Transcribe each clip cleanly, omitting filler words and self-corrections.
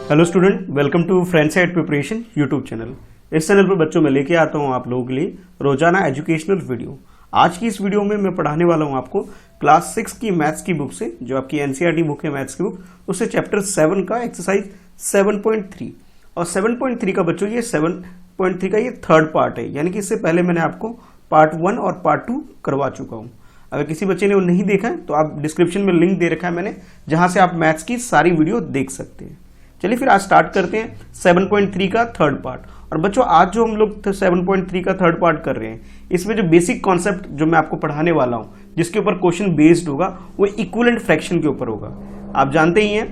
Hello student, welcome to friends at preparation YouTube channel. इस channel पर बच्चों मैं लेके आता हूं आप लोगों के लिए रोजाना एजुकेशनल वीडियो। आज की इस वीडियो में मैं पढ़ाने वाला हूं आपको क्लास 6 की मैथ्स की बुक से, जो आपकी एनसीईआरटी बुक है मैथ्स की बुक, उससे चैप्टर 7 का एक्सरसाइज 7.3। और 7.3 का बच्चों ये 7.3 का ये थर्ड पार्ट है, यानी कि इससे पहले मैंने आपको पार्ट 1 और पार्ट 2 करवा चुका हूँ। अगर किसी बच्चे ने वो नहीं देखा है तो आप डिस्क्रिप्शन में लिंक दे रखा है मैंने, जहां से आप मैथ्स की सारी वीडियो देख सकते हैं। चलिए फिर आज स्टार्ट करते हैं 7.3 का थर्ड पार्ट। और बच्चों आज जो हम लोग 7.3 का थर्ड पार्ट कर रहे हैं, इसमें जो बेसिक कॉन्सेप्ट जो मैं आपको पढ़ाने वाला हूं, जिसके ऊपर क्वेश्चन बेस्ड होगा, वो इक्विवेलेंट फ्रैक्शन के ऊपर होगा। आप जानते ही हैं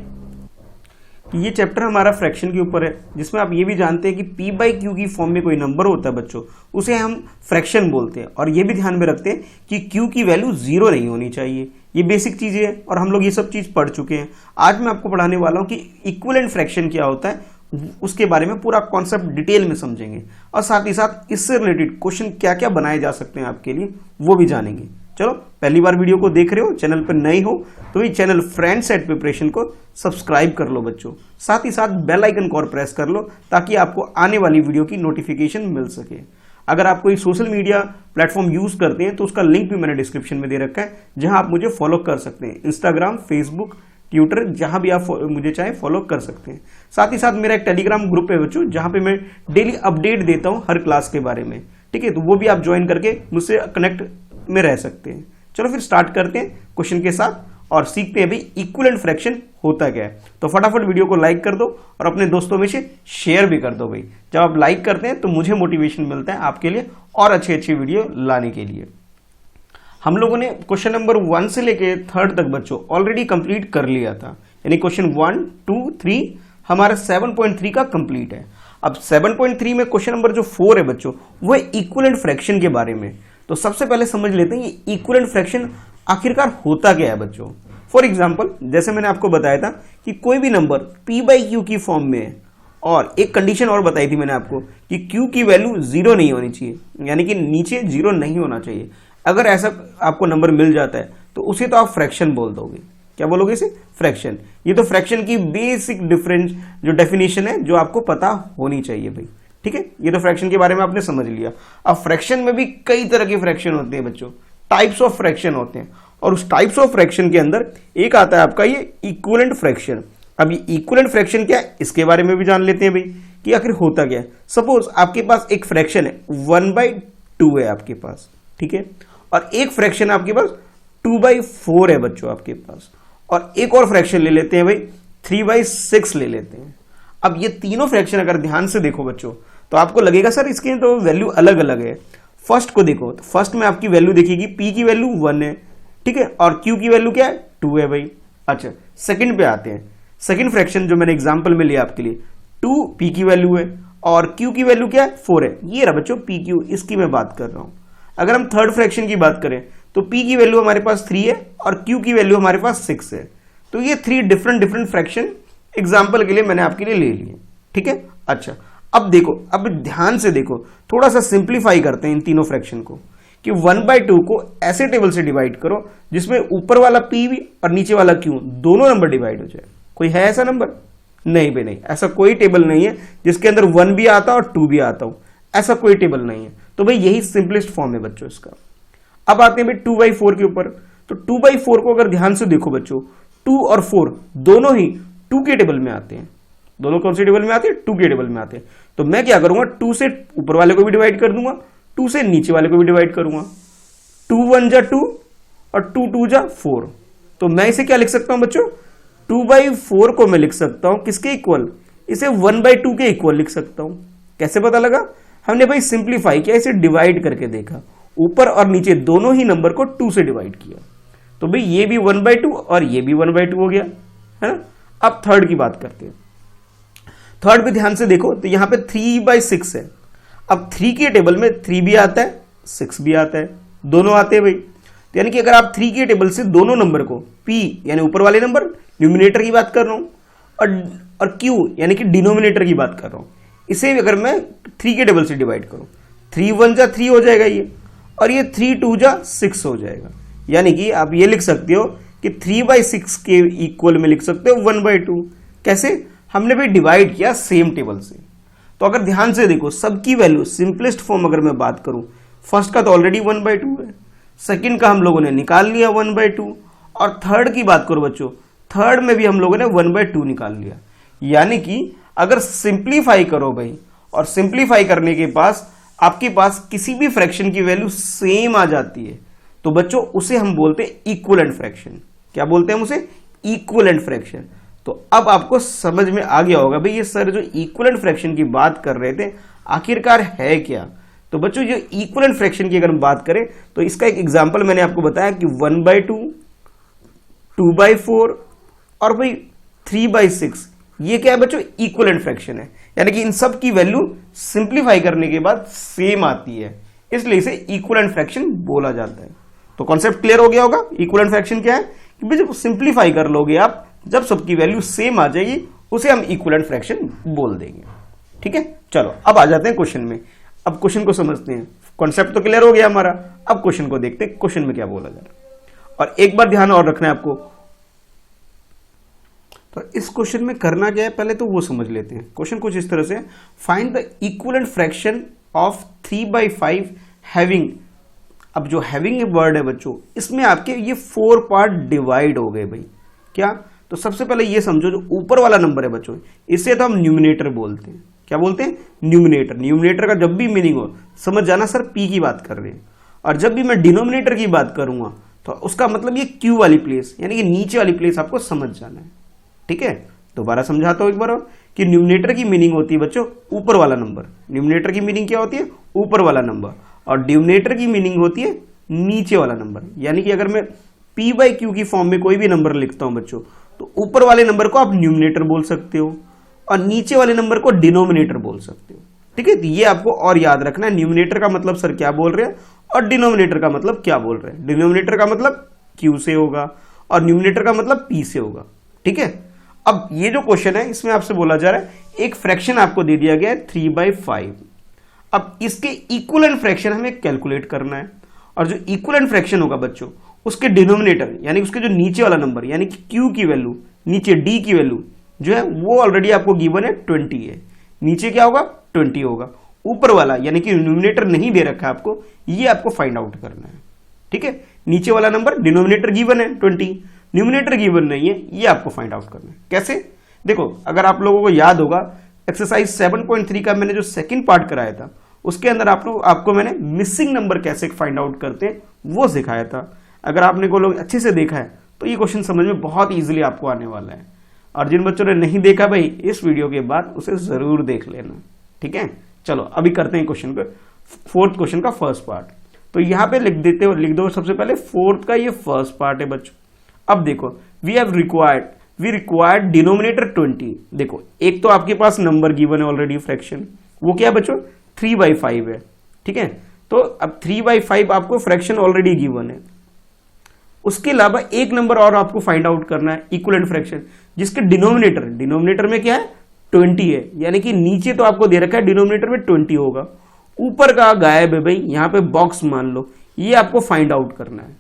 कि ये चैप्टर हमारा फ्रैक्शन के ऊपर है, जिसमें आप ये भी जानते हैं कि P बाई क्यू की फॉर्म में कोई नंबर होता है बच्चों, उसे हम फ्रैक्शन बोलते हैं। और ये भी ध्यान में रखते हैं कि Q की वैल्यू 0 नहीं होनी चाहिए। ये बेसिक चीजें हैं और हम लोग ये सब चीज पढ़ चुके हैं। आज मैं आपको पढ़ाने वाला हूं कि इक्विवेलेंट फ्रैक्शन क्या होता है, उसके बारे में पूरा कॉन्सेप्ट डिटेल में समझेंगे, और साथ ही साथ इससे रिलेटेड क्वेश्चन क्या क्या बनाए जा सकते हैं आपके लिए, वो भी जानेंगे। चलो, पहली बार वीडियो को देख रहे हो, चैनल पर नए हो तो ये चैनल फ्रेंड्स एट प्रिपरेशन को सब्सक्राइब कर लो बच्चों। साथ ही साथ बेल आइकन को और प्रेस कर लो, ताकि आपको आने वाली वीडियो की नोटिफिकेशन मिल सके। अगर आप कोई सोशल मीडिया प्लेटफॉर्म यूज करते हैं तो उसका लिंक भी मैंने डिस्क्रिप्शन में दे रखा है, जहां आप मुझे फॉलो कर सकते हैं। इंस्टाग्राम, फेसबुक, ट्विटर, जहां भी आप मुझे चाहे फॉलो कर सकते हैं। साथ ही साथ मेरा एक टेलीग्राम ग्रुप है बच्चों, जहां पे मैं डेली अपडेट देता हूं हर क्लास के बारे में। ठीक है, तो वो भी आप ज्वाइन करके मुझसे कनेक्ट में रह सकते हैं। चलो फिर स्टार्ट करते हैं क्वेश्चन के साथ और सीखते हैं भाई इक्विवेलेंट फ्रैक्शन होता क्या है। तो फटाफट वीडियो को लाइक कर दो और अपने दोस्तों में से शेयर भी कर दो भाई। जब आप लाइक करते हैं तो मुझे मोटिवेशन मिलता है आपके लिए और अच्छी अच्छी वीडियो लाने के लिए। हम लोगों ने क्वेश्चन नंबर 1 से लेके 3 तक बच्चों ऑलरेडी कंप्लीट कर लिया था, यानी क्वेश्चन 1, 2, 3 हमारा 7.3 का कंप्लीट है। अब 7.3 में क्वेश्चन नंबर जो 4 है बच्चों, वो है इक्विवेलेंट फ्रैक्शन के बारे में। तो सबसे पहले समझ लेते हैं ये इक्विवेलेंट फ्रैक्शन आखिरकार होता क्या है बच्चों। फॉर एग्जाम्पल, जैसे मैंने आपको बताया था कि कोई भी नंबर P बाई क्यू की फॉर्म में है, और एक कंडीशन और बताई थी मैंने आपको कि Q की वैल्यू 0 नहीं होनी चाहिए, यानी कि नीचे 0 नहीं होना चाहिए। अगर ऐसा आपको नंबर मिल जाता है तो उसे तो आप फ्रैक्शन बोल दोगे। क्या बोलोगे इसे? फ्रैक्शन। ये तो फ्रैक्शन की बेसिक डिफरेंस जो डेफिनेशन है, जो आपको पता होनी चाहिए भाई। ठीक है, ये तो फ्रैक्शन के बारे में आपने समझ लिया। अब फ्रैक्शन में भी कई तरह के फ्रैक्शन होते हैं बच्चों, टाइप्स ऑफ फ्रैक्शन होते हैं, और उस टाइप्स ऑफ फ्रैक्शन के अंदर एक आता है आपका ये इक्विवेलेंट फ्रैक्शन। अब ये इक्विवेलेंट फ्रैक्शन क्या है, इसके बारे में भी जान लेते हैं भाई कि आखिर होता क्या है। सपोज आपके पास एक फ्रैक्शन है 1/2 है आपके पास, ठीक है, और एक फ्रैक्शन आपके पास 2/4 है बच्चों आपके पास, और एक और फ्रैक्शन ले लेते हैं भाई 3/6 ले लेते हैं। अब ये तीनों फ्रैक्शन अगर ध्यान से देखो बच्चों, तो आपको लगेगा सर इसकी तो वैल्यू अलग अलग है। फर्स्ट को देखो, तो फर्स्ट में आपकी वैल्यू देखिएगी, P की वैल्यू 1 है, ठीक है, और Q की वैल्यू क्या है? 2 है भाई। अच्छा, सेकंड पे आते हैं। सेकंड फ्रैक्शन जो मैंने एग्जांपल में लिया आपके लिए, 2 P की वैल्यू है और Q की वैल्यू क्या है? 4 है। ये रहा बच्चों PQ, इसकी मैं बात कर रहा हूं। अगर हम थर्ड फ्रैक्शन की बात करें तो P की वैल्यू हमारे पास 3 है और Q की वैल्यू हमारे पास 6 है। तो ये 3 डिफरेंट फ्रैक्शन एग्जाम्पल के लिए मैंने आपके लिए ले लिए। ठीक है, अच्छा अब देखो, अब ध्यान से देखो, थोड़ा सा सिंप्लीफाई करते हैं इन तीनों फ्रैक्शन को, कि 1/2 को ऐसे टेबल से डिवाइड करो जिसमें ऊपर वाला P भी और नीचे वाला Q दोनों नंबर डिवाइड हो जाए। कोई है ऐसा नंबर? नहीं भाई नहीं, ऐसा कोई टेबल नहीं है जिसके अंदर 1 भी आता और 2 भी आता हो, ऐसा कोई टेबल नहीं है। तो भाई यही सिंपलेस्ट फॉर्म है बच्चों इसका। अब आते हैं भाई 2/4 के ऊपर। तो 2/4 को अगर ध्यान से देखो बच्चों, 2 और 4 दोनों ही 2 के टेबल में आते हैं। दोनों कौन से टेबल में आते हैं? 2 के टेबल में आते हैं। तो मैं क्या करूंगा, 2 से ऊपर वाले को भी डिवाइड कर दूंगा, 2 से नीचे वाले को भी डिवाइड करूंगा। 2 1 जा 2 और 2 2 जा 4। तो मैं इसे क्या लिख सकता हूं बच्चों? 2/4 को मैं लिख सकता हूं किसके इक्वल? इसे 1/2 के इक्वल लिख सकता हूं। कैसे पता लगा? हमने भाई सिंप्लीफाई किया, इसे डिवाइड करके देखा, ऊपर और नीचे दोनों ही नंबर को 2 से डिवाइड किया। तो भाई ये भी 1/2 और ये भी 1/2 हो गया, है ना। अब थर्ड की बात करते हैं। थर्ड पे ध्यान से देखो, तो यहां पे 3/6 है। अब 3 के टेबल में 3 भी आता है, 6 भी आता है, दोनों आते हैं भाई। तो यानी कि अगर आप 3 के टेबल से दोनों नंबर को, P यानी ऊपर वाले नंबर, न्यूमिनेटर की बात कर रहा हूं, और Q यानी कि डिनोमिनेटर की बात कर रहा हूं, इसे अगर मैं 3 के टेबल से डिवाइड करूं, 3 1 जा 3 हो जाएगा ये, और ये 3 2 जा 6 हो जाएगा। यानी कि आप ये लिख सकते हो कि 3/6 के इक्वल में लिख सकते हो 1/2। कैसे? हमने भी डिवाइड किया सेम टेबल से। तो अगर ध्यान से देखो सबकी वैल्यू सिंपलेस्ट फॉर्म अगर मैं बात करूं, फर्स्ट का तो ऑलरेडी 1/2 है, सेकंड का हम लोगों ने निकाल लिया 1/2, और थर्ड की बात करो बच्चों, थर्ड में भी हम लोगों ने 1/2 निकाल लिया। यानी कि अगर सिंप्लीफाई करो भाई, और सिंप्लीफाई करने के पास आपके पास किसी भी फ्रैक्शन की वैल्यू सेम आ जाती है, तो बच्चों उसे हम बोलते हैं इक्विवेलेंट फ्रैक्शन। क्या बोलते हैं हम उसे? Equivalent fraction. तो अब आपको समझ में आ गया होगा भाई ये सर जो इक्विवेलेंट फ्रैक्शन की बात कर रहे थे आखिरकार है क्या। तो बच्चों जो इक्विवेलेंट फ्रैक्शन की अगर हम बात करें तो इसका एक एग्जांपल मैंने आपको बताया कि 1/2, 2/4 और भाई 3/6, ये क्या है बच्चों? इक्विवेलेंट फ्रैक्शन है। यानी कि इन सब की वैल्यू सिंप्लीफाई करने के बाद सेम आती है, इसलिए इसे इक्विवेलेंट फ्रैक्शन बोला जाता है। तो कॉन्सेप्ट क्लियर हो गया होगा। इक्विवेलेंट फ्रैक्शन क्या है कि भाई जब सिंप्लीफाई कर लोगे आप, जब सबकी वैल्यू सेम आ जाएगी उसे हम इक्विवेलेंट फ्रैक्शन बोल देंगे। ठीक है, चलो अब आ जाते हैं क्वेश्चन में। अब क्वेश्चन को समझते हैं। कॉन्सेप्ट तो क्लियर हो गया हमारा, अब क्वेश्चन को देखते हैं क्वेश्चन में क्या बोला जा रहा है। और एक बार ध्यान और रखना है आपको, तो इस क्वेश्चन में करना क्या है पहले तो वो समझ लेते हैं। क्वेश्चन कुछ इस तरह से, find the equivalent fraction of 3/5 having. अब जो हैविंग वर्ड है बच्चों, इसमें आपके ये 4 पार्ट डिवाइड हो गए भाई। क्या? तो सबसे पहले ये समझो जो ऊपर वाला नंबर है बच्चों, इसे तो हम न्यूमिनेटर बोलते हैं। क्या बोलते हैं? न्यूमिनेटर। न्यूमिनेटर का जब भी मीनिंग हो समझ जाना सर पी की बात कर रहे हैं, और जब भी मैं डिनोमिनेटर की बात करूंगा तो उसका मतलब ये क्यू वाली प्लेस, यानी कि नीचे वाली प्लेस आपको समझ जाना है। ठीक है, दोबारा समझाता हूं एक बार और, कि न्यूमिनेटर की मीनिंग होती है बच्चों ऊपर वाला नंबर। न्यूमिनेटर की मीनिंग क्या होती है? ऊपर वाला नंबर। और डिनोमिनेटर की मीनिंग होती है नीचे वाला नंबर। यानी कि अगर मैं p/q की फॉर्म में कोई भी नंबर लिखता हूं बच्चों, तो ऊपर वाले नंबर को आप न्यूमिनेटर बोल सकते हो और नीचे वाले नंबर को डिनोमिनेटर बोल सकते हो। ठीक है, तो ये आपको और याद रखना है। न्यूमिनेटर का मतलब सर क्या बोल रहे हैं और डिनोमिनेटर का मतलब क्या बोल रहे हैं। डिनोमिनेटर का मतलब q से होगा और न्यूमिनेटर का मतलब p से होगा। ठीक है, अब ये जो क्वेश्चन है इसमें आपसे बोला जा रहा है एक फ्रैक्शन आपको दे दिया गया है 3/5। अब इसके इक्विवेलेंट फ्रैक्शन हमें कैलकुलेट करना है, और जो इक्विवेलेंट फ्रैक्शन होगा बच्चों उसके डिनोमिनेटर यानी उसके जो नीचे वाला नंबर यानी कि q की वैल्यू, नीचे d की वैल्यू जो है वो ऑलरेडी आपको गिवन है 20 है। नीचे क्या होगा? 20 होगा। ऊपर वाला यानी कि डिनोमिनेटर नहीं दे रखा है आपको, ये आपको फाइंड आउट करना है। ठीक है, नीचे वाला नंबर डिनोमिनेटर गिवन है 20, न्यूमिनेटर गिवन नहीं है, ये आपको फाइंड आउट करना है। कैसे? देखो अगर आप लोगों को याद होगा एक्सरसाइज 7.3 का मैंने जो सेकंड पार्ट कराया था उसके अंदर आपको मैंने मिसिंग नंबर कैसे फाइंड आउट करते हैं वो सिखाया था। अगर आपने को लोग अच्छे से देखा है तो ये क्वेश्चन समझ में बहुत इजीली आपको आने वाला है, और जिन बच्चों ने नहीं देखा भाई इस वीडियो के बाद उसे जरूर देख लेना। ठीक है, चलो अभी करते हैं क्वेश्चन पे। फोर्थ क्वेश्चन का फर्स्ट पार्ट, तो यहाँ पे लिख दो सबसे पहले फोर्थ का ये फर्स्ट पार्ट है बच्चों। अब देखो वी रिक्वायर्ड डिनोमिनेटर 20। देखो एक तो आपके पास नंबर गिवन है ऑलरेडी फ्रैक्शन, वो क्या है बच्चों? 3/5 है। ठीक है, तो अब 3/5 आपको फ्रैक्शन ऑलरेडी गिवन है। उसके अलावा एक नंबर और आपको फाइंड आउट करना है इक्विवेलेंट फ्रैक्शन, जिसके डिनोमिनेटर में क्या है? 20 है। यानी कि नीचे तो आपको दे रखा है डिनोमिनेटर में 20 होगा, ऊपर का गायब है भाई, यहां पे बॉक्स मान लो, ये आपको फाइंड आउट करना है।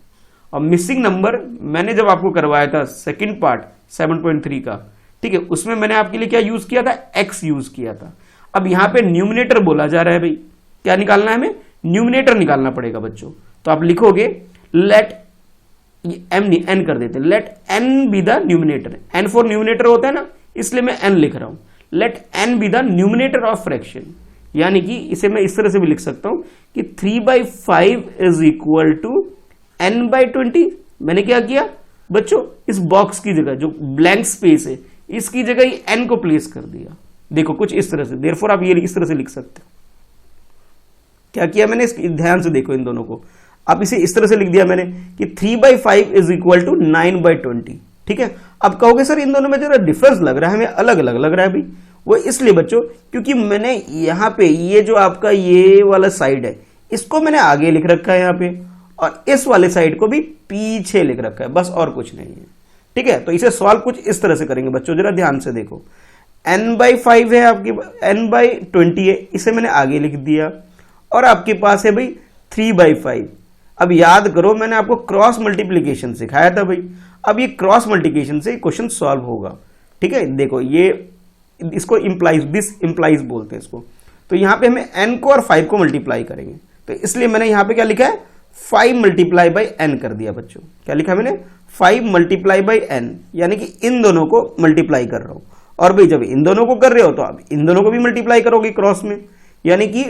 और मिसिंग नंबर मैंने जब आपको करवाया था सेकंड पार्ट 7.3 का, ठीक है, उसमें मैंने आपके लिए क्या यूज किया था? x यूज किया था। अब यहां पे न्यूमिनेटर बोला जा रहा है भाई, क्या निकालना है हमें? न्यूमिनेटर निकालना पड़ेगा बच्चों। तो आप लिखोगे लेट n कर देते, let n be the numerator. n for numerator होता है ना, इसलिए मैं n लिख रहा हूं। Let n be the numerator of fraction, यानी कि इसे मैं इस तरह से भी लिख सकता हूं कि 3/5 इज इक्वल टू n/20। मैंने क्या किया बच्चों? इस बॉक्स की जगह जो ब्लैंक स्पेस है इसकी जगह ही n को प्लेस कर दिया। देखो कुछ इस तरह से, देयरफॉर आप ये इस तरह से लिख सकते हो। क्या किया मैंने? ध्यान से देखो इन दोनों को। अब इसे इस तरह से लिख दिया मैंने कि 3/5 इज इक्वल टू 9/20। ठीक है, अब कहोगे सर इन दोनों में जरा डिफरेंस लग रहा है, हमें अलग अलग लग रहा है भाई। वो इसलिए बच्चों क्योंकि मैंने यहां पे ये जो आपका ये वाला साइड है इसको मैंने आगे लिख रखा है यहां पे, और इस वाले साइड को भी पीछे लिख रखा है, बस और कुछ नहीं है। ठीक है, तो इसे सॉल्व कुछ इस तरह से करेंगे बच्चों, जरा ध्यान से देखो। n/5 है आपकी, n/20 है, इसे मैंने आगे लिख दिया, और आपके पास है भाई 3/5। अब याद करो मैंने आपको क्रॉस मल्टीप्लीकेशन सिखाया था भाई। अब ये क्रॉस मल्टीप्लीकेशन से क्वेश्चन सॉल्व होगा। ठीक है, देखो ये इसको इम्प्लाइज, दिस इम्प्लाइज बोलते हैं इसको। तो यहाँ पे हमें n को और 5 को मल्टीप्लाई करेंगे, तो इसलिए मैंने यहाँ पे क्या लिखा है 5 मल्टीप्लाई बाई n कर दिया बच्चों। क्या लिखा मैंने 5 मल्टीप्लाई बाई n, यानी कि इन दोनों को मल्टीप्लाई कर रहा हूं। और भाई जब इन दोनों को कर रहे हो तो आप इन दोनों को भी मल्टीप्लाई करोगे क्रॉस में, यानी कि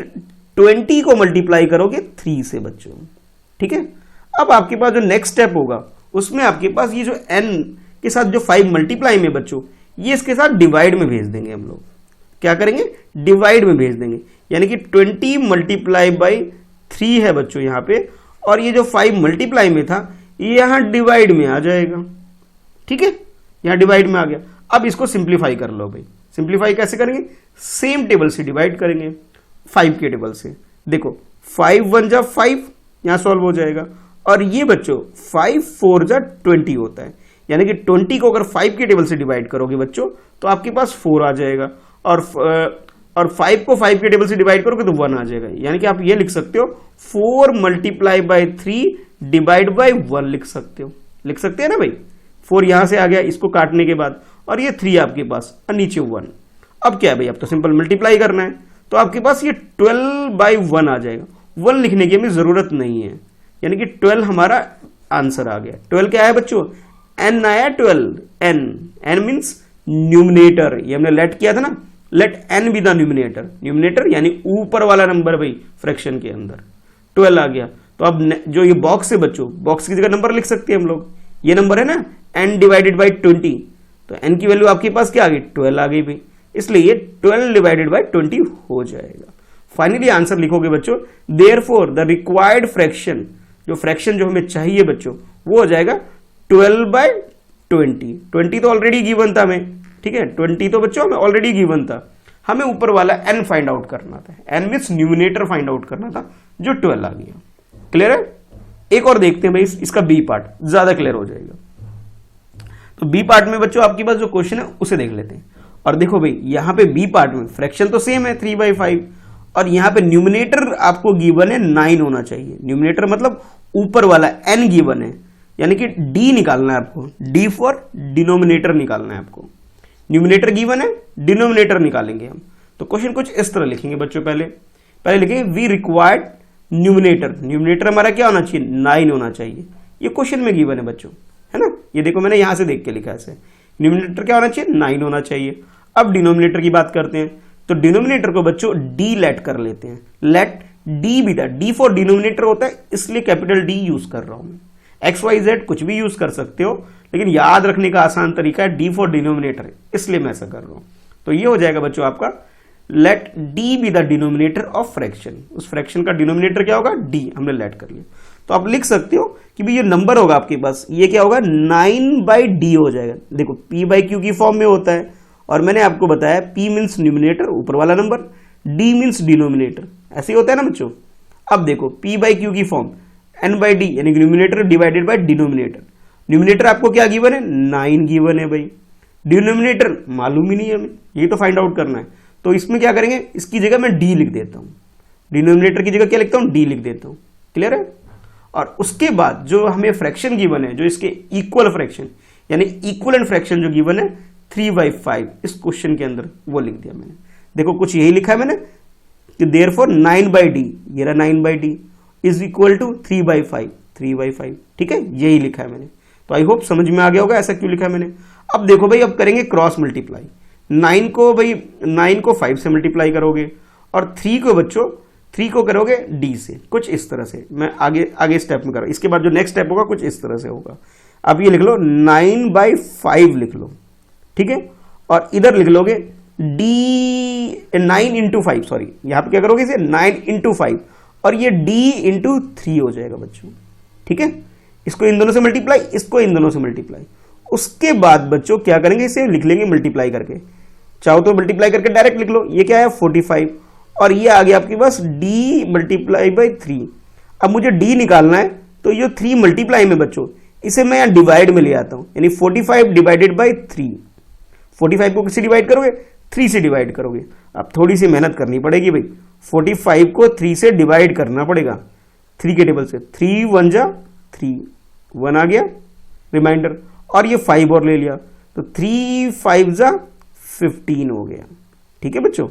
20 को मल्टीप्लाई करोगे 3 से बच्चों। ठीक है, अब आपके पास जो नेक्स्ट स्टेप होगा उसमें आपके पास ये जो n के साथ जो 5 मल्टीप्लाई में बच्चों, ये इसके साथ डिवाइड में भेज देंगे हम लोग। क्या करेंगे, डिवाइड में भेज देंगे, यानी कि 20 मल्टीप्लाई बाई 3 है बच्चों यहाँ पे, और ये जो 5 मल्टीप्लाई में था ये यहां डिवाइड में आ जाएगा। ठीक है, यहां डिवाइड में आ गया। अब इसको सिंप्लीफाई कर लो भाई। सिंप्लीफाई कैसे करेंगे, सेम टेबल से डिवाइड करेंगे 5 के टेबल से। देखो 5 1 जा 5, यहां सॉल्व हो जाएगा। और ये बच्चों 5 4 जा 20 होता है, यानी कि 20 को अगर 5 के टेबल से डिवाइड करोगे बच्चों तो आपके पास 4 आ जाएगा, और 5 को 5 के टेबल से डिवाइड करोगे तो 1 आ जाएगा। यानी कि आप ये लिख सकते हो 4 मल्टीप्लाई बाई 3 डिवाइड बाई 1 लिख सकते हो। लिख सकते हैं ना भाई, 4 यहां से आ गया इसको काटने के बाद, और ये 3 आपके पास और नीचे 1। अब क्या है भाई, अब तो सिंपल मल्टीप्लाई करना है, तो आपके पास ये 12 बाई 1 आ जाएगा। 1 लिखने की हमें जरूरत नहीं है, यानी कि 12 हमारा आंसर आ गया। 12 क्या है बच्चों, n आया 12, n मीन्स न्यूमिनेटर, ये हमने लेट किया था ना, let n be the numerator. Numerator यानी ऊपर वाला नंबर भाई फ्रैक्शन के अंदर 12 आ गया। तो अब जो ये बॉक्स है बच्चों, बॉक्स की जगह नंबर लिख सकते हैं हम लोग। ये नंबर है ना n डिवाइडेड बाई 20, तो n की वैल्यू आपके पास क्या आ गई, 12 आ गई भाई, इसलिए ये 12 डिवाइडेड बाई 20 हो जाएगा। फाइनली आंसर लिखोगे बच्चों, देयरफॉर द रिक्वायर्ड फ्रैक्शन, जो फ्रैक्शन जो हमें चाहिए बच्चों वो हो जाएगा 12 बाई 20। 20 तो ऑलरेडी गिवन था हमें, ठीक है, 20 तो बच्चों हमें ऑलरेडी गिवन था, हमें ऊपर वाला n फाइंड आउट करना था। n means numerator find out करना था, जो 12 आ गया। क्लियर है। एक और देखते हैं भाई इसका बी पार्ट, ज्यादा क्लियर हो जाएगा। तो बी पार्ट में बच्चों आपके पास जो क्वेश्चन है उसे देख लेते हैं। और देखो भाई यहाँ पे बी पार्ट में फ्रैक्शन तो सेम है 3/5, और यहाँ पे न्यूमिनेटर आपको गिवन है 9 होना चाहिए। न्यूमिनेटर मतलब ऊपर वाला n गिवन है, यानी कि d निकालना है आपको, d फॉर डिनोमिनेटर निकालना है आपको। न्यूमिनेटर गिवन है, डिनोमिनेटर निकालेंगे हम। तो क्वेश्चन कुछ इस तरह लिखेंगे बच्चों, पहले लिखेंगे वी रिक्वायर्ड न्यूमिनेटर। न्यूमिनेटर हमारा क्या होना चाहिए, 9 होना चाहिए। ये क्वेश्चन में गिवन है बच्चों, है ना, ये देखो मैंने यहां से देख के लिखा है ऐसे। न्यूमिनेटर क्या होना चाहिए, 9 होना चाहिए। अब डिनोमिनेटर की बात करते हैं, तो डिनोमिनेटर को बच्चों डी लेट कर लेते हैं। लेट डी भी था, डी फॉर डिनोमिनेटर होता है, इसलिए कैपिटल डी यूज कर रहा हूं मैं। एक्स वाई जेड कुछ भी यूज कर सकते हो, लेकिन याद रखने का आसान तरीका है डी फॉर डिनोमिनेटर, इसलिए मैं ऐसा कर रहा हूं। तो ये हो जाएगा बच्चों आपका let D be the denominator of fraction. उस फ्रैक्शन का डिनोमिनेटर क्या होगा, डी, हमने लेट कर लिया। तो आप लिख सकते हो कि भाई ये नंबर होगा आपके पास, ये क्या होगा 9/d हो जाएगा। देखो p/q की फॉर्म में होता है, और मैंने आपको बताया p मीन्स न्यूमिनेटर ऊपर वाला नंबर, d मीन्स डिनोमिनेटर, ऐसे ही होता है ना बच्चों। अब देखो p/q की फॉर्म n/d यानी numerator divided by denominator. Numerator आपको क्या गिवन है, 9 गिवन है भाई, डिनोमिनेटर मालूम ही नहीं है हमें, ये तो फाइंड आउट करना है। तो इसमें क्या करेंगे, इसकी जगह मैं d लिख देता हूं, डिनोमिनेटर की जगह क्या लिखता हूं, d लिख देता हूं। क्लियर है। और उसके बाद जो हमें फ्रैक्शन गिवन है, जो इसके इक्वल फ्रैक्शन यानी इक्वलेंट फ्रैक्शन जो गिवन है 3/5 इस क्वेश्चन के अंदर, वो लिख दिया मैंने। देखो कुछ यही लिखा है मैंने कि देयरफॉर 9/d, ये रहा 9/d इज इक्वल टू 3/5, ठीक है, यही लिखा है मैंने। तो आई होप समझ में आ गया होगा ऐसा क्यों लिखा है मैंने। अब देखो भाई, अब करेंगे क्रॉस मल्टीप्लाई। 9 को 5 से मल्टीप्लाई करोगे, और 3 को बच्चों 3 को करोगे d से, कुछ इस तरह से। मैं आगे स्टेप में कर रहा हूं, इसके बाद जो नेक्स्ट स्टेप होगा कुछ इस तरह से होगा। अब ये लिख लो 9/5 लिख लो, ठीक है, और इधर लिख लोगे d 9 into 5, सॉरी यहां पे क्या करोगे इसे 9 into 5, और ये d into 3 हो जाएगा बच्चों, ठीक है। इसको इन दोनों से मल्टीप्लाई, इसको इन दोनों से मल्टीप्लाई। उसके बाद बच्चों क्या करेंगे, इसे लिख लेंगे मल्टीप्लाई करके। चाहो तो मल्टीप्लाई करके डायरेक्ट लिख लो, ये क्या है 45, और ये आ गया आपके पास d मल्टीप्लाई बाई 3। अब मुझे d निकालना है, तो ये 3 मल्टीप्लाई में बच्चों इसे मैं यहां डिवाइड में ले आता हूं, यानी 45 डिवाइडेड बाई 3। 45 को किससे डिवाइड करोगे, 3 से डिवाइड करोगे। अब थोड़ी सी मेहनत करनी पड़ेगी भाई, 45 को 3 से डिवाइड करना पड़ेगा 3 के टेबल से। 3 1 जा 3, 1 आ गया रिमाइंडर, और ये 5 और ले लिया, तो 3 5 जा 15 हो गया। ठीक है बच्चों,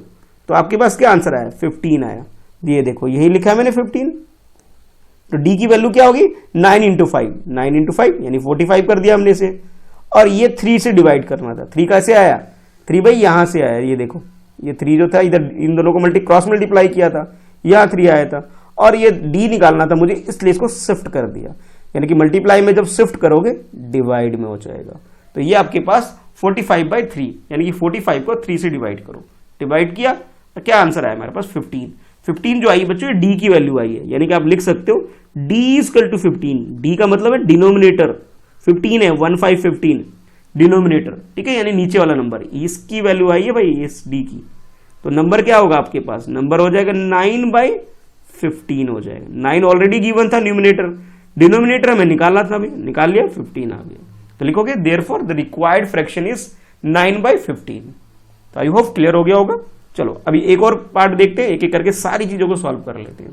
तो आपके पास क्या आंसर आया? 15 आया। ये देखो यही लिखा है मैंने 15। तो डी की वैल्यू क्या होगी? 9 इंटू 5, 9 इंटू 5 यानी 45 कर दिया हमने इसे। और ये 3 से डिवाइड करना था। 3 कैसे आया? 3 भाई यहां से आया, ये देखो ये 3 जो था इधर इन दोनों को क्रॉस मल्टीप्लाई किया था, यहाँ 3 आया था और ये डी निकालना था मुझे, इसलिए इसको शिफ्ट कर दिया। यानी कि मल्टीप्लाई में जब शिफ्ट करोगे डिवाइड में हो जाएगा। तो ये आपके पास 45/3 यानी कि 45 को 3 से डिवाइड करो। डिवाइड किया तो क्या आंसर आया हमारे पास? 15। 15 जो आई बच्चों, डी की वैल्यू आई है। यानी कि आप लिख सकते हो d इक्वल टू 15। डी का मतलब है डिनोमिनेटर 15 है, 15 डिनोमिनेटर। ठीक है, यानी नीचे वाला नंबर, इसकी वैल्यू आई है भाई इस डी की। तो नंबर क्या होगा आपके पास? नंबर हो जाएगा 9/15 हो जाएगा। 9 ऑलरेडी गिवन था न्यूमिनेटर, डिनोमिनेटर हमें निकालना था, अभी निकाल लिया, 15 आ गया। तो लिखोगे therefore the required fraction is 9/15। तो आई होप क्लियर हो गया होगा। चलो अभी एक और पार्ट देखते हैं, एक एक करके सारी चीजों को सॉल्व कर लेते हैं।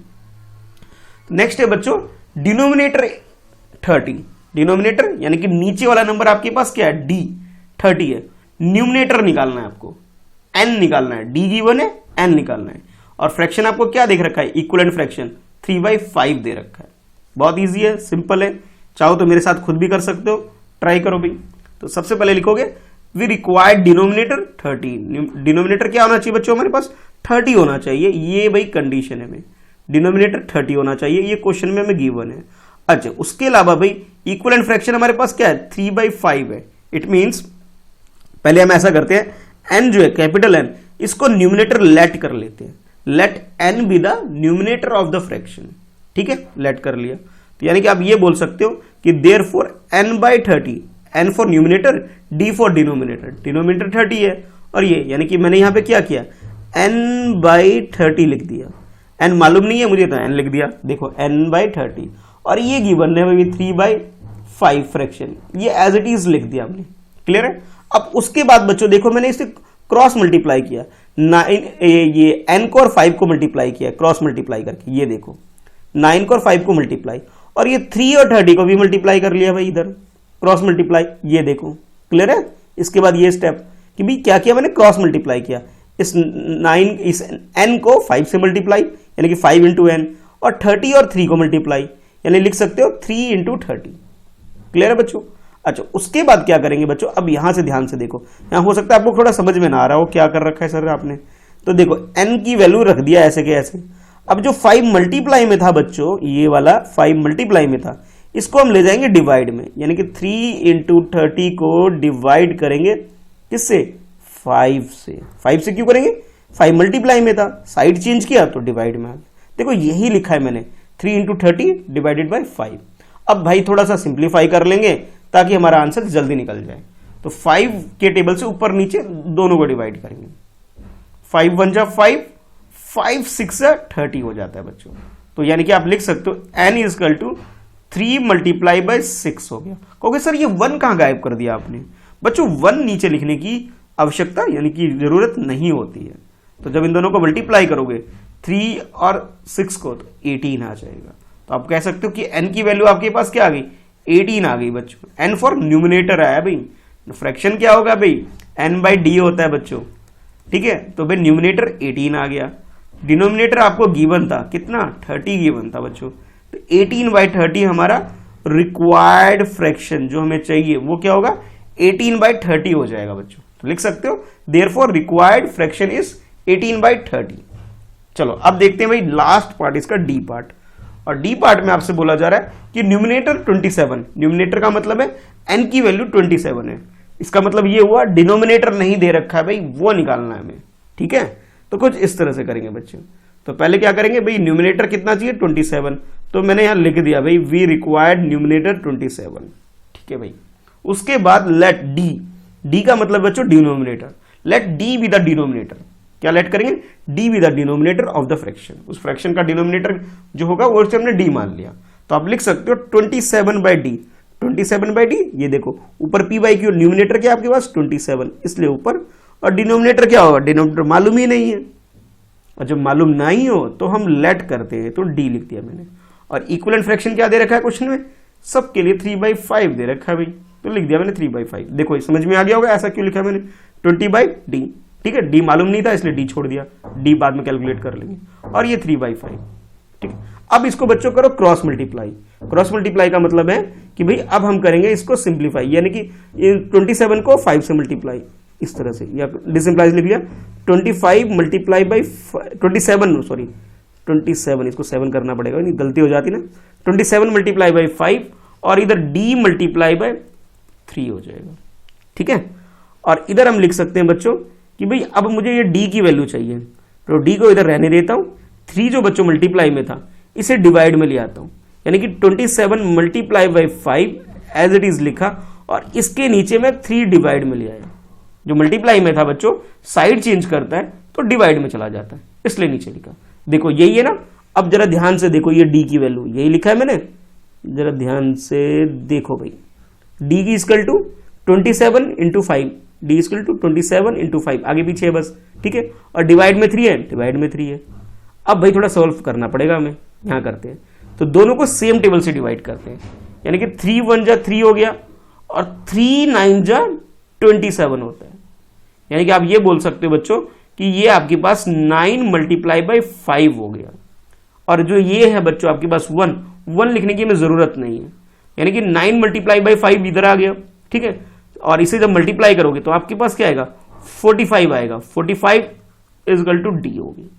नेक्स्ट है बच्चों डिनोमिनेटर 30। डिनोमिनेटर यानी कि नीचे वाला नंबर आपके पास क्या है? डी 30 है। न्यूमिनेटर निकालना है आपको, एन निकालना है। डी गिवन है, एन निकालना है। और फ्रैक्शन आपको क्या देख रखा है? इक्विवेलेंट फ्रैक्शन 3/5 दे रखा है। बहुत इजी है, सिंपल है। चाहो तो मेरे साथ खुद भी कर सकते हो, ट्राई करो भाई। तो सबसे पहले लिखोगे वी रिक्वायर्ड डिनोमिनेटर 30। डिनोमिनेटर क्या होना चाहिए बच्चों? हमारे पास 30 होना चाहिए। ये भाई कंडीशन है में, डिनोमिनेटर 30 होना चाहिए, ये क्वेश्चन में हमें गिवन है। अच्छा, उसके अलावा भाई इक्विवेलेंट फ्रैक्शन हमारे पास क्या है? 3/5 है। इट मींस पहले हम ऐसा करते हैं, एन जो है कैपिटल एन, इसको न्यूमिनेटर लेट कर लेते हैं। Let N be the numerator of the fraction. ठीक है, लेट कर लिया। तो यानी कि आप ये बोल सकते हो कि therefore n/30, n for numerator, d for denominator. Denominator 30 है और ये यानी कि मैंने यहां पे क्या किया? n/30 लिख दिया। n मालूम नहीं है मुझे तो n लिख दिया। देखो n/30 और ये गिवन है भाई 3/5 फ्रैक्शन, ये एज इट इज लिख दिया हमने। क्लियर है? अब उसके बाद बच्चों देखो मैंने इसे क्रॉस मल्टीप्लाई किया, ये n को और 5 को मल्टीप्लाई किया क्रॉस मल्टीप्लाई करके। ये देखो 9 को और 5 को मल्टीप्लाई, और ये 3 और 30 को भी मल्टीप्लाई कर लिया भाई इधर क्रॉस मल्टीप्लाई। ये देखो क्लियर है? इसके बाद ये स्टेप कि भाई क्या किया मैंने? क्रॉस मल्टीप्लाई किया। इस n को 5 से मल्टीप्लाई यानी कि 5 इंटू n, और 30 और 3 को मल्टीप्लाई यानी लिख सकते हो 3 इंटू 30। क्लियर है बच्चों? अच्छा, उसके बाद क्या करेंगे बच्चों? अब यहां से ध्यान से देखो, यहां हो सकता है आपको थोड़ा समझ में ना आ रहा हो क्या कर रखा है सर आपने। तो देखो n की वैल्यू रख दिया ऐसे के ऐसे। अब जो 5 मल्टीप्लाई में था बच्चों, ये वाला 5 मल्टीप्लाई में था, इसको हम ले जाएंगे डिवाइड में, यानी कि 3 इंटू 30 को डिवाइड करेंगे किससे? 5 से। 5 से क्यों करेंगे? 5 मल्टीप्लाई में था, साइड चेंज किया तो डिवाइड में आ गया। देखो यही लिखा है मैंने, 3 इंटू 30 डिवाइडेड बाई 5। अब भाई थोड़ा सा सिंप्लीफाई कर लेंगे ताकि हमारा आंसर जल्दी निकल जाए। तो 5 के टेबल से ऊपर नीचे दोनों को डिवाइड करेंगे। 5 1 जा 5, 5 6 जा 30 हो जाता है बच्चों। तो यानी कि आप लिख सकते हो n equal to 3 multiply by 6 हो गया। कहोगे सर ये 1 कहां गायब कर दिया आपने? बच्चों 1 नीचे लिखने की आवश्यकता यानी कि जरूरत नहीं होती है। तो जब इन दोनों को मल्टीप्लाई करोगे 3 और 6 को, तो 18 आ जाएगा। तो आप कह सकते हो कि n की वैल्यू आपके पास क्या आ गई? 18 आ गई बच्चों। n फॉर न्यूमिनेटर आया भाई। फ्रैक्शन क्या होगा भाई? n/d होता है बच्चों। ठीक है, तो भाई न्यूमिनेटर 18 आ गया। डिनोमिनेटर आपको गिवन था कितना? 30 गिवन था बच्चों। तो 18/30 हमारा रिक्वायर्ड फ्रैक्शन जो हमें चाहिए वो क्या होगा? 18/30 हो जाएगा बच्चों। तो लिख सकते हो देयरफॉर रिक्वायर्ड फ्रैक्शन इज 18/30। चलो अब देखते हैं भाई लास्ट पार्ट, इसका डी पार्ट। और डी पार्ट में आपसे बोला जा रहा है कि न्यूमिनेटर 27, न्यूमिनेटर का मतलब है n की वैल्यू 27 है। इसका मतलब ये हुआ डिनोमिनेटर नहीं दे रखा है भाई, वो निकालना है हमें। ठीक है, तो कुछ इस तरह से करेंगे बच्चों। तो पहले क्या करेंगे भाई, न्यूमिनेटर कितना चाहिए? 27। तो मैंने यहां लिख दिया भाई वी रिक्वायर्ड न्यूमिनेटर 27। ठीक है भाई, उसके बाद लेट डी, डी का मतलब बच्चों denominator, let D be the denominator. क्या लेट करेंगे? D be the denominator of the fraction. उस फ्रैक्शन का डिनोमिनेटर जो होगा वो हमने डी मान लिया। तो आप लिख सकते हो 27/d। 27/d, ये देखो ऊपर p बाई क्यू, न्यूमिनेटर क्या आपके पास? 27, इसलिए ऊपर, और डिनोमिनेटर क्या होगा? डिनोमिनेटर मालूम ही नहीं है। और जब मालूम नहीं हो तो हम लेट करते हैं, तो d लिख दिया मैंने। और इक्विवेलेंट फ्रैक्शन क्या दे रखा है क्वेश्चन में? सबके लिए 3/5 दे रखा है भाई, तो लिख दिया मैंने 3/5। देखो समझ में आ गया होगा ऐसा क्यों लिखा मैंने। 20/d, ठीक है। d मालूम नहीं था इसलिए d छोड़ दिया, d बाद में कैलकुलेट कर लेंगे, और ये 3/5, ठीक है। अब इसको बच्चों करो क्रॉस मल्टीप्लाई। क्रॉस मल्टीप्लाई का मतलब है कि भाई अब हम करेंगे इसको सिंप्लीफाई, यानी कि 27 को 5 से मल्टीप्लाई, इस तरह से, या डिसिंप्लाइज लिख लिया 25 मल्टीप्लाई बाई 27, इसको 7 करना पड़ेगा, नहीं गलती हो जाती ना, 27 मल्टीप्लाई बाई 5 और इधर d मल्टीप्लाई बाई 3 हो जाएगा, ठीक है। और इधर हम लिख सकते हैं बच्चों कि भाई अब मुझे ये d की वैल्यू चाहिए, तो d को इधर रहने देता हूं, 3 जो बच्चों मल्टीप्लाई में था इसे डिवाइड में ले आता हूं, यानी कि 27 multiply by 5 as it is लिखा, और इसके नीचे में 3 डिवाइड में ले आया। जो मल्टीप्लाई में था बच्चों साइड चेंज करता है तो डिवाइड में चला जाता है, इसलिए नीचे लिखा। देखो यही है ना। अब जरा ध्यान से देखो, ये d की वैल्यू यही लिखा है मैंने, जरा ध्यान से देखो भाई, d की equal to 27 into 5, d equal to 27 into 5, आगे पीछे है बस, ठीक है। और डिवाइड में 3 है, डिवाइड में 3 है। अब भाई थोड़ा सॉल्व करना पड़ेगा हमें, यहां करते हैं तो दोनों को सेम टेबल से डिवाइड करते हैं, यानी कि 3 1 जा 3 हो गया और 3 9 जा 27 होता है। यानी कि आप ये बोल सकते हो बच्चों कि ये आपके पास 9 मल्टीप्लाई बाई 5 हो गया, और जो ये है बच्चों आपके पास 1 लिखने की हमें जरूरत नहीं है, यानी कि 9 मल्टीप्लाई बाई 5 इधर आ गया, ठीक है। और इसे जब मल्टीप्लाई करोगे तो आपके पास क्या आएगा, 45 आएगा, 45 इजकल टू डी होगी।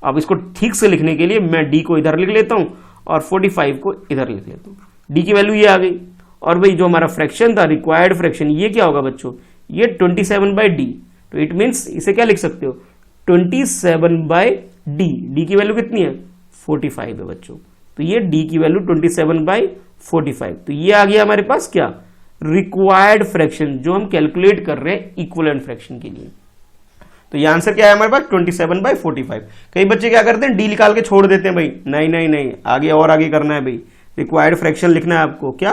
अब इसको ठीक से लिखने के लिए मैं d को इधर लिख लेता हूं और 45 को इधर लिख लेता हूं। d की वैल्यू ये आ गई, और भाई जो हमारा फ्रैक्शन था, रिक्वायर्ड फ्रैक्शन, ये क्या होगा बच्चों, ये 27/d, तो इट मींस इसे क्या लिख सकते हो, 27/d। d की वैल्यू कितनी है, 45 है बच्चों, तो ये d की वैल्यू 27/45, तो ये आ गया हमारे पास क्या, रिक्वायर्ड फ्रैक्शन, जो हम कैलकुलेट कर रहे हैं इक्विवेलेंट फ्रैक्शन के लिए। तो ये आंसर क्या है हमारे पास, 27/45। कई बच्चे क्या करते हैं, डी निकाल के छोड़ देते हैं, भाई नहीं नहीं नहीं, आगे और आगे करना है भाई, रिक्वायर्ड फ्रैक्शन लिखना है आपको, क्या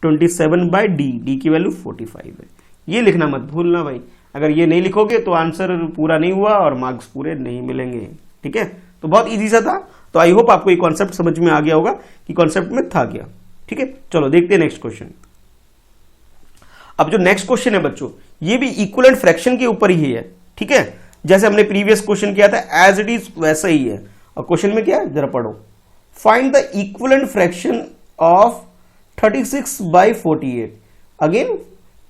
27/d, डी की वैल्यू 45 है, ये लिखना मत भूलना भाई। अगर ये नहीं लिखोगे तो आंसर पूरा नहीं हुआ और मार्क्स पूरे नहीं मिलेंगे, ठीक है। तो बहुत ईजी सा था, तो आई होप आपको ये कॉन्सेप्ट समझ में आ गया होगा कि कॉन्सेप्ट में था क्या, ठीक है। चलो देखते हैं नेक्स्ट क्वेश्चन। अब जो नेक्स्ट क्वेश्चन है बच्चों, ये भी इक्विवेलेंट फ्रैक्शन के ऊपर ही है, ठीक है। जैसे हमने प्रीवियस क्वेश्चन किया था एज इट इज वैसा ही है। और क्वेश्चन में क्या है जरा पढ़ो, find the equivalent fraction of 36/48। Again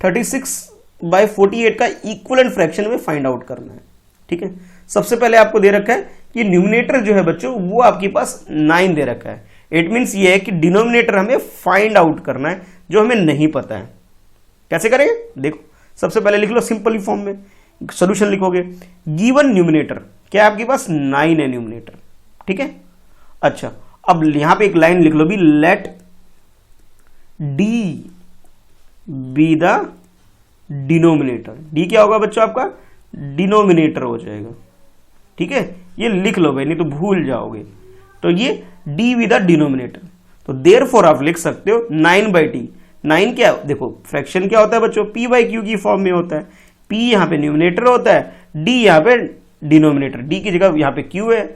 36/48 का इक्विवेलेंट फ्रैक्शन में फाइंड आउट करना है, ठीक है। सबसे पहले आपको दे रखा है कि न्यूमिनेटर जो है बच्चों वो आपके पास 9 दे रखा है। इट मींस ये है कि डिनोमिनेटर हमें फाइंड आउट करना है जो हमें नहीं पता है। कैसे करेंगे, देखो सबसे पहले लिख लो सिंपल फॉर्म में, सॉल्यूशन लिखोगे, गिवन न्यूमिनेटर क्या आपके पास 9 है न्यूमिनेटर, ठीक है। अच्छा अब यहां पे एक लाइन लिख लो भी, let D be the denominator. D क्या होगा बच्चों आपका, डिनोमिनेटर हो जाएगा, ठीक है। ये लिख लो भाई, नहीं तो भूल जाओगे। तो ये डी बी द डिनोमिनेटर, तो देयरफॉर आप लिख सकते हो 9/t। 9 क्या, देखो फ्रैक्शन क्या होता है बच्चों, p/q की फॉर्म में होता है। p यहां पे न्यूमिनेटर होता है, d यहां पे डिनोमिनेटर, d की जगह यहां पे q है,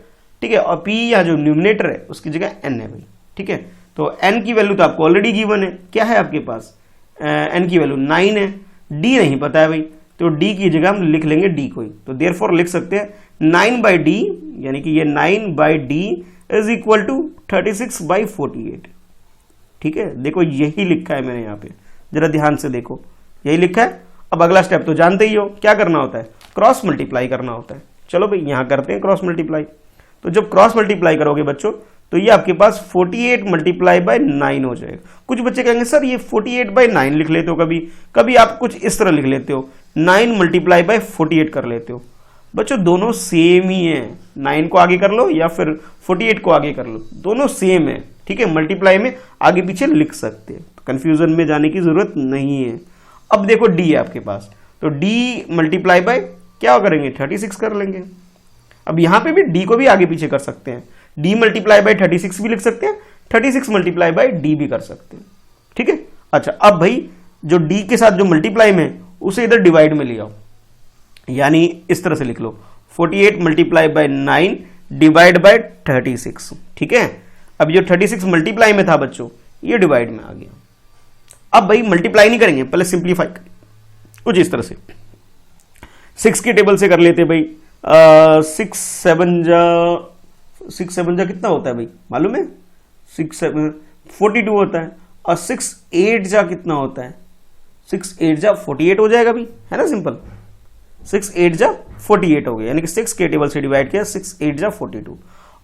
ठीक है। और p यहां जो न्यूमिनेटर है उसकी जगह n है भाई, ठीक है। तो n की वैल्यू तो आपको ऑलरेडी गिवन है, क्या है आपके पास, n की वैल्यू 9 है, d नहीं पता है भाई, तो d की जगह हम लिख लेंगे d को ही। तो देयरफॉर लिख सकते हैं 9/d, यानी कि ये 9/d इज इक्वल टू 36/48, ठीक है। देखो यही लिखा है मैंने यहाँ पे, जरा ध्यान से देखो, यही लिखा है। अब अगला स्टेप तो जानते ही हो, क्या करना होता है, क्रॉस मल्टीप्लाई करना होता है। चलो भाई यहां करते हैं क्रॉस मल्टीप्लाई। तो जब क्रॉस मल्टीप्लाई करोगे बच्चों तो ये आपके पास 48 मल्टीप्लाई बाय 9 हो जाएगा। कुछ बच्चे कहेंगे सर ये 48/9 लिख लेते हो, कभी कभी आप कुछ इस तरह लिख लेते हो, 9 मल्टीप्लाई बाय 48 कर लेते हो। बच्चों दोनों सेम ही है, 9 को आगे कर लो या फिर 48 को आगे कर लो, दोनों सेम है, ठीक है। मल्टीप्लाई में आगे पीछे लिख सकते हैं, कंफ्यूजन में जाने की जरूरत नहीं है। अब देखो d है आपके पास, तो d मल्टीप्लाई बाय क्या करेंगे, 36 कर लेंगे। अब यहां पे भी d को भी आगे पीछे कर सकते हैं, d मल्टीप्लाई बाय 36 भी लिख सकते हैं, 36 मल्टीप्लाई बाय d भी कर सकते हैं, ठीक है। अच्छा अब भाई जो d के साथ जो मल्टीप्लाई में उसे इधर डिवाइड में ले आओ, यानी इस तरह से लिख लो 48 मल्टीप्लाई बाय 9 डिवाइड बाय 36, ठीक है। अब जो 36 मल्टीप्लाई में था बच्चों ये डिवाइड में आ गया। अब भाई मल्टीप्लाई नहीं करेंगे, पहले सिंप्लीफाई करेंगे कुछ इस तरह से। 6 के टेबल से कर लेते भाई। 6 7 जा कितना होता है भाई मालूम है? 6 7 42 होता है। और 6 8 जा कितना होता है? 6 8 जा 48 हो जाएगा भाई, है ना सिंपल। 6 8 जा 48 हो गया, यानी कि 6 के टेबल से डिवाइड किया, 6 8 जा 42।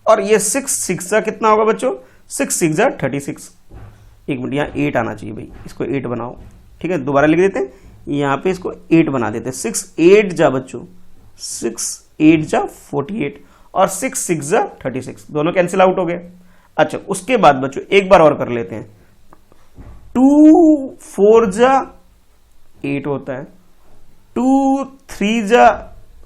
और ये 6 6 जा कितना होगा बच्चों? 6 6 जा 36। एक मिनट, यहाँ 8 आना चाहिए भाई, इसको 8 बनाओ, ठीक है। दोबारा लिख देते हैं, यहाँ पे इसको 8 बना देते हैं। 6 8 जा बच्चों 6 8 जा 48 और 6 6 जा 36, दोनों कैंसिल आउट हो गए। अच्छा, उसके बाद बच्चों एक बार और कर लेते हैं। 2 4 जा 8 होता है, 2 3 जा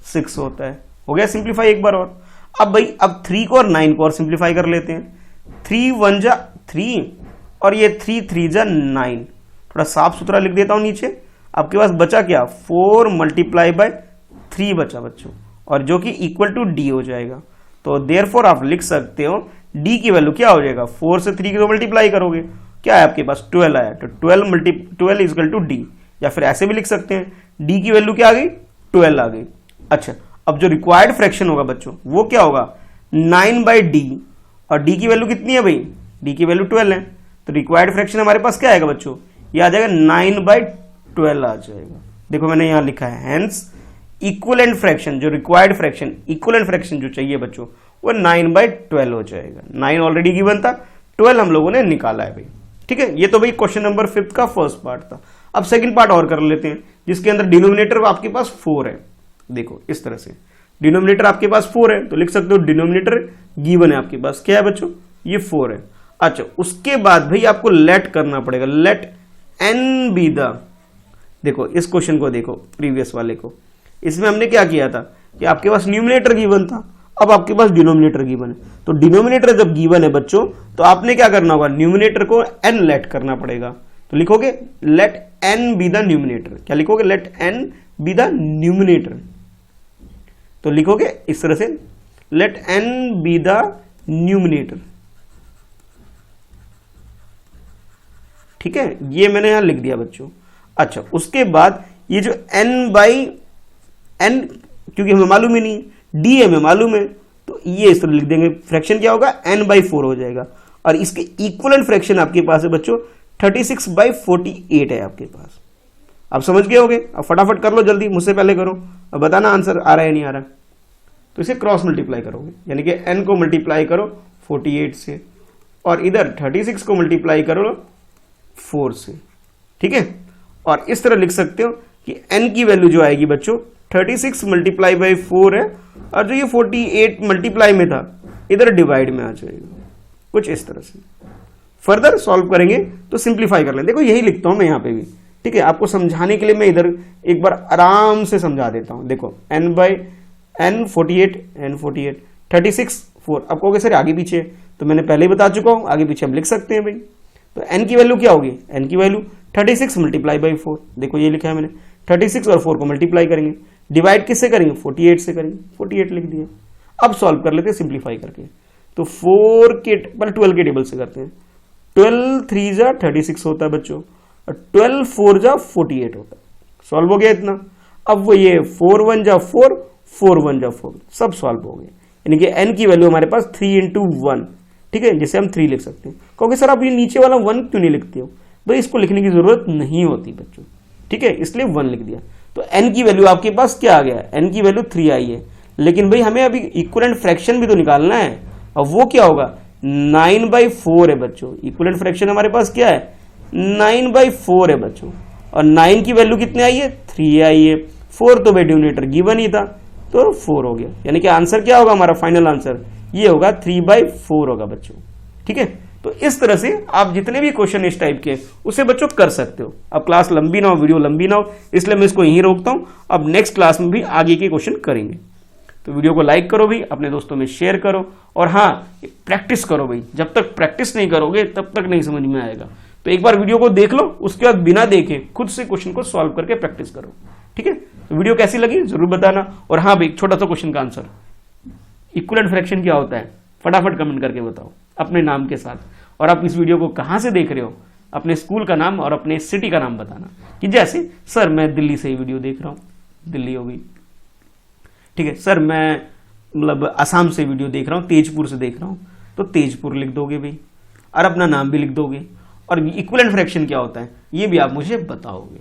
6 होता है। हो गया सिंप्लीफाई एक बार और। अब भाई अब 3 को और 9 को और सिंप्लीफाई कर लेते हैं। 3 1 जा 3 और ये 3 3 जा 9। थोड़ा साफ सुथरा लिख देता हूं नीचे। आपके पास बचा क्या? 4 मल्टीप्लाई बाय 3 बचा बच्चों, और जो कि इक्वल टू डी हो जाएगा। तो देयरफॉर आप लिख सकते हो डी की वैल्यू क्या हो जाएगा? 4 से 3 को मल्टीप्लाई करोगे, क्या है आपके पास? 12 आया, तो 12 इज इक्वल टू डी। या फिर ऐसे भी लिख सकते हैं, डी की वैल्यू क्या आ गई? 12 आ गई। अच्छा, अब जो रिक्वायर्ड फ्रैक्शन होगा बच्चों वो क्या होगा? 9 बाई डी, और डी की वैल्यू कितनी है भाई? डी की वैल्यू 12 है, तो रिक्वायर्ड फ्रैक्शन हमारे पास क्या आएगा बच्चों? ये आ जाएगा 9 बाई 12 आ जाएगा। देखो मैंने यहां लिखा है, हेंस इक्विवेलेंट फ्रैक्शन, जो रिक्वायर्ड फ्रैक्शन, इक्विवेलेंट फ्रैक्शन जो चाहिए बच्चों वो 9 बाई 12 हो जाएगा। 9 ऑलरेडी गिवन था, 12 हम लोगों ने निकाला है भाई, ठीक है। ये तो भाई क्वेश्चन नंबर 5 का फर्स्ट पार्ट था। अब सेकंड पार्ट और कर लेते हैं, जिसके अंदर डिनोमिनेटर आपके पास 4 है। देखो इस तरह से डिनोमिनेटर आपके पास 4 है, तो लिख सकते हो डिनोमिनेटर गिवन है आपके पास, क्या है बच्चों? ये 4 है। अच्छा, उसके बाद भाई आपको लेट करना पड़ेगा, लेट एन बी द, देखो इस क्वेश्चन को देखो, प्रीवियस वाले को, इसमें हमने क्या किया था कि आपके पास न्यूमिनेटर गिवन था, अब आपके पास डिनोमिनेटर गिवन है। तो डिनोमिनेटर जब गिवन है बच्चों, तो आपने क्या करना होगा? न्यूमिनेटर को एन लेट करना पड़ेगा। तो लिखोगे let N be the numerator. क्या लिखोगे? Let N be the numerator. तो लिखोगे इस तरह से, let N be the numerator, ठीक है। ये मैंने यहां लिख दिया बच्चों। अच्छा, उसके बाद ये जो n बाई n, क्योंकि हमें मालूम ही नहीं, d हमें मालूम है, तो ये इस तरह लिख देंगे। फ्रैक्शन क्या होगा? n बाई 4 हो जाएगा। और इसके इक्वलेंट फ्रैक्शन आपके पास है बच्चों 36 बाई 48 है आपके पास। आप समझ गए होगे? अब फटाफट कर लो जल्दी, मुझसे पहले करो, अब बताना आंसर आ रहा है नहीं आ रहा। तो इसे क्रॉस मल्टीप्लाई करोगे, यानी कि n को मल्टीप्लाई करो 48 से, और इधर 36 को मल्टीप्लाई करो 4 से, ठीक है। और इस तरह लिख सकते हो कि n की वैल्यू जो आएगी बच्चों 36 मल्टीप्लाई बाई 4 है, और जो ये 48 मल्टीप्लाई में था इधर डिवाइड में आ जाएगा, कुछ इस तरह से। फर्दर सॉल्व करेंगे तो सिंप्लीफाई कर लें। देखो यही लिखता हूं मैं यहाँ पे भी, ठीक है। आपको समझाने के लिए मैं इधर एक बार आराम से समझा देता हूं। देखो n बाई n 48 36 4। अब कहोगे सर आगे पीछे, तो मैंने पहले ही बता चुका हूं, आगे पीछे हम लिख सकते हैं भाई। तो n की वैल्यू क्या होगी? n की वैल्यू 36 मल्टीप्लाई बाई 4। देखो ये लिखा है मैंने, 36 और 4 को मल्टीप्लाई करेंगे, डिवाइड किससे करेंगे? 48 से करेंगे, 48 लिख दिया। अब सॉल्व कर लेते हैं सिंप्लीफाई करके। तो 4 के पहले 12 के टेबल से करते हैं। 12 3 जा 36 होता है बच्चों, और 12 4 जा 48 होता है। सॉल्व हो गया इतना। अब वो ये 4 1 जा 4, 4 1 जा 4, सब सॉल्व हो गए। यानी कि n की वैल्यू हमारे पास 3 इंटू 1, ठीक है, जिसे हम 3 लिख सकते हैं। क्योंकि सर आप ये नीचे वाला 1 क्यों नहीं लिखते हो? भाई इसको लिखने की जरूरत नहीं होती बच्चों, ठीक है, इसलिए 1 लिख दिया। तो n की वैल्यू आपके पास क्या आ गया? n की वैल्यू 3 आई है, लेकिन भाई हमें अभी इक्विवेलेंट फ्रैक्शन भी तो निकालना है। अब वो क्या होगा? 9 बाई 4 है बच्चों। इक्विवेलेंट फ्रैक्शन हमारे पास क्या है? 9 बाई 4 है बच्चों, और 9 की वैल्यू कितने आई है? 3 आई है। 4 तो भाई डिनोमिनेटर गिवन ही था, तो 4 हो गया। यानी कि आंसर क्या होगा हमारा? फाइनल आंसर ये होगा 3 बाई 4 होगा बच्चों, ठीक है। तो इस तरह से आप जितने भी क्वेश्चन इस टाइप के उसे बच्चों कर सकते हो। अब क्लास लंबी ना हो, वीडियो लंबी ना हो, इसलिए मैं इसको यहीं रोकता हूं। अब नेक्स्ट क्लास में भी आगे के क्वेश्चन करेंगे। तो वीडियो को लाइक करो भाई, अपने दोस्तों में शेयर करो, और हाँ प्रैक्टिस करो भाई। जब तक प्रैक्टिस नहीं करोगे तब तक नहीं समझ में आएगा। तो एक बार वीडियो को देख लो, उसके बाद बिना देखे खुद से क्वेश्चन को सॉल्व करके प्रैक्टिस करो, ठीक है। तो वीडियो कैसी लगी जरूर बताना। और हाँ भाई, छोटा सा क्वेश्चन का आंसर, इक्विवेलेंट फ्रैक्शन क्या होता है, फटाफट कमेंट करके बताओ अपने नाम के साथ। और आप इस वीडियो को कहां से देख रहे हो, अपने स्कूल का नाम और अपने सिटी का नाम बताना, कि जैसे सर मैं दिल्ली से ही वीडियो देख रहा हूं, दिल्ली हो गई, ठीक है सर, मैं मतलब असम से वीडियो देख रहा हूँ, तेजपुर से देख रहा हूँ, तो तेजपुर लिख दोगे भाई, और अपना नाम भी लिख दोगे, और इक्विवेलेंट फ्रैक्शन क्या होता है ये भी आप मुझे बताओगे।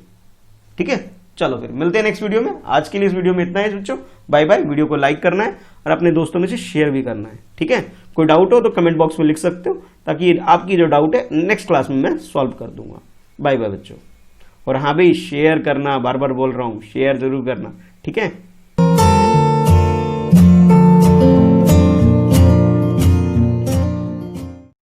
ठीक है, चलो फिर मिलते हैं नेक्स्ट वीडियो में। आज के लिए इस वीडियो में इतना है बच्चों, बाय बाय। वीडियो को लाइक करना है और अपने दोस्तों में से शेयर भी करना है। ठीक है, कोई डाउट हो तो कमेंट बॉक्स में लिख सकते हो, ताकि आपकी जो डाउट है नेक्स्ट क्लास में मैं सॉल्व कर दूंगा। बाय बाय बच्चों। और हाँ भाई, शेयर करना, बार बार बोल रहा हूँ, शेयर जरूर करना। ठीक है।